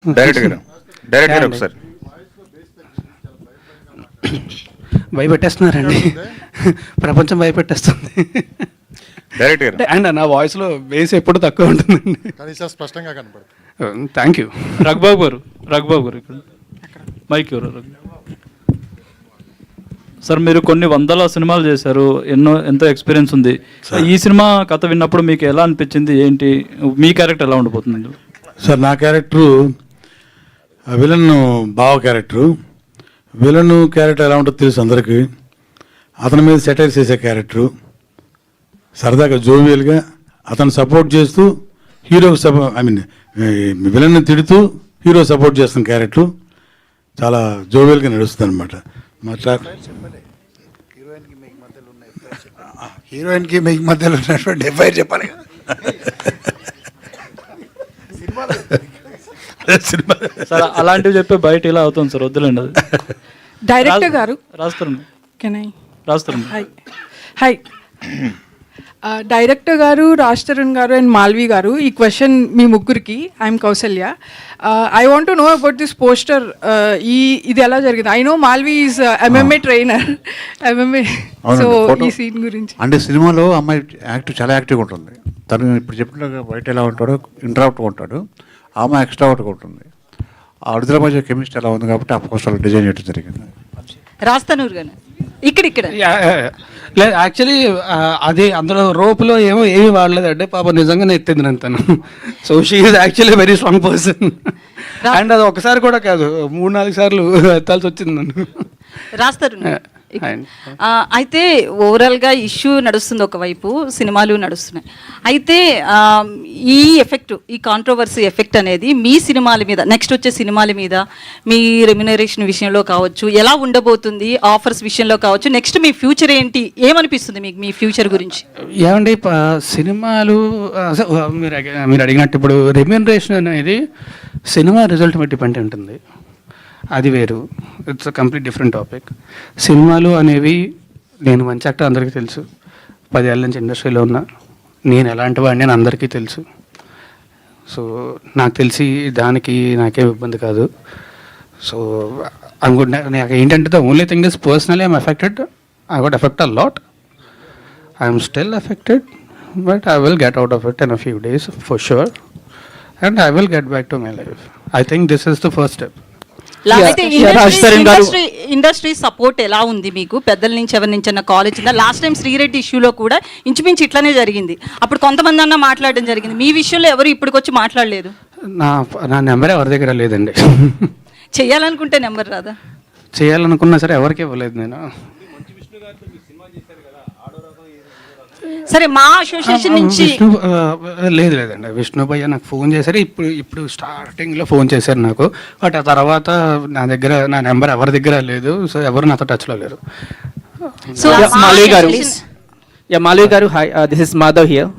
Direct గారు ఒకసారి భయపెట్టేస్తున్నారండి, ప్రపంచం భయపెట్టేస్తుంది. డైరెక్ట్ గారు అండ్ నా వాయిస్లో బేస్ ఎప్పుడు తక్కువ ఉంటుందండి. కనీసం స్పష్టంగా కనపడుతుంది. Thank you. రఘుబాబు గారు ఇక్కడ మైక్ ఎవరు? సార్, మీరు కొన్ని వందల సినిమాలు చేశారు, ఎంతో ఎక్స్పీరియన్స్ ఉంది. ఈ సినిమా కథ విన్నప్పుడు మీకు ఎలా అనిపించింది, ఏంటి మీ క్యారెక్టర్ ఎలా ఉండిపోతుంది? సార్, నా క్యారెక్టరు విలన్ బావ క్యారెక్టరు. విలన్ క్యారెక్టర్ ఎలా ఉంటుందో తెలుసు అందరికీ. అతని మీద సెటైర్ చేసే క్యారెక్టరు, సరదాగా జోవియల్గా అతను సపోర్ట్ చేస్తూ హీరోకి విలన్ని తిడుతూ హీరో సపోర్ట్ చేస్తున్న క్యారెక్టరు చాలా జోవియల్గా నడుస్తుంది అనమాట. హీరోయిన్కి మీకు మధ్యలో ఉన్నటువంటి ఎఫ్ఐఆర్ చెప్పాలి కదా. సార్, అలాంటివి చెప్పి బయట ఇలా అవుతుంది సార్, వద్దులేండి. అది డైరెక్టర్ గారు రాస్తారు. హాయ్ డైరెక్టర్ గారు, రాజ్ తరుణ్ గారు అండ్ మాల్వి గారు, ఈ క్వశ్చన్ మీ ముగ్గురికి. I'm Kausalya. I want to know about this poster. ఇది ఎలా జరిగింది? I know Malvi is MMA trainer, MMA. So ఈ సీన్ గురించి అంటే సినిమాలో అమ్మాయి చాలా యాక్టివ్గా ఉంటుంది. తను ఇప్పుడు చెప్పినట్టుగా బయట ఎలా ఉంటాడో ఇంట్రాక్ట్గా ఉంటాడు, ఆమె ఎక్స్ట్రావర్ట్గా ఉంటుంది. ఆ విడుదల మధ్య కెమిస్ట్రీ ఎలా ఉంది కాబట్టి ఆ పోస్టర్ డిజైన్ చేయడం జరిగింది. రాస్తానూరు గారు ఇక్కడ లేదు, యాక్చువల్లీ అది అందులో రోప్లో ఏమీ వాడలేదంటే పాప నిజంగానే ఎత్తింది నేను తను. So she is actually very strong person. And అది ఒకసారి కూడా కాదు, 3-4 సార్లు ఎత్తాల్సి వచ్చింది నన్ను. రాస్తారు. అయితే ఓవరాల్గా ఇష్యూ నడుస్తుంది, ఒకవైపు సినిమాలు నడుస్తున్నాయి. అయితే ఈ ఎఫెక్ట్, ఈ కాంట్రవర్సీ ఎఫెక్ట్ అనేది మీ సినిమాల మీద, నెక్స్ట్ వచ్చే సినిమాల మీద, మీ రెమ్యునరేషన్ విషయంలో కావచ్చు, ఎలా ఉండబోతుంది, ఆఫర్స్ విషయంలో కావచ్చు, నెక్స్ట్ మీ ఫ్యూచర్ ఏంటి, ఏమనిపిస్తుంది మీకు మీ ఫ్యూచర్ గురించి? ఏమండి, సినిమాలు మీరు అడిగినట్టు ఇప్పుడు రెమ్యునరేషన్ అనేది సినిమా రిజల్ట్ మీద డిపెండ్ ఉంటుంది, అది వేరు. It's a complete different topic. సినిమాలు అనేవి, నేను మంచి యాక్టర్ అందరికీ తెలుసు, 10 ఏళ్ళ నుంచి ఇండస్ట్రీలో ఉన్నా, నేను ఎలాంటి వాడిని అని అందరికీ తెలుసు. సో నాకు తెలిసి దానికి నాకేం ఇబ్బంది కాదు. సో నాకు ఏంటంటే the only thing is personally I'm affected. I got effect a lot. I'm still affected, but I will get out of it in a few days for sure, and I will get back to my life. I think this is the first step. Industry support ఎలా ఉంది మీకు? పెద్దల నుంచి, ఎవరి నుంచి అన్న college ఉందా? Last time Sri Reddy ఇష్యూలో కూడా ఇంచుమించు ఇట్లానే జరిగింది. అప్పుడు కొంతమంది అన్న మాట్లాడడం జరిగింది, మీ విషయంలో ఎవరు ఇప్పటికొచ్చి మాట్లాడలేదు. నా నెంబర్ ఎవరి దగ్గర లేదండి. చేయాలనుకుంటే నెంబర్ రాదా? చేయాలనుకున్నా సరే ఎవరికి ఇవ్వలేదు నేను. సరే, మా అసోసియేషన్ నుంచి లేదండి, విష్ణు భయ్య నాకు ఫోన్ చేశారు. ఇప్పుడు స్టార్టింగ్లో ఫోన్ చేశారు నాకు, బట్ ఆ తర్వాత నా నెంబర్ ఎవరి దగ్గర లేదు. సో ఎవరు నాతో టచ్లో లేరు. మాల్వి గారు, hi, this is Madhav here.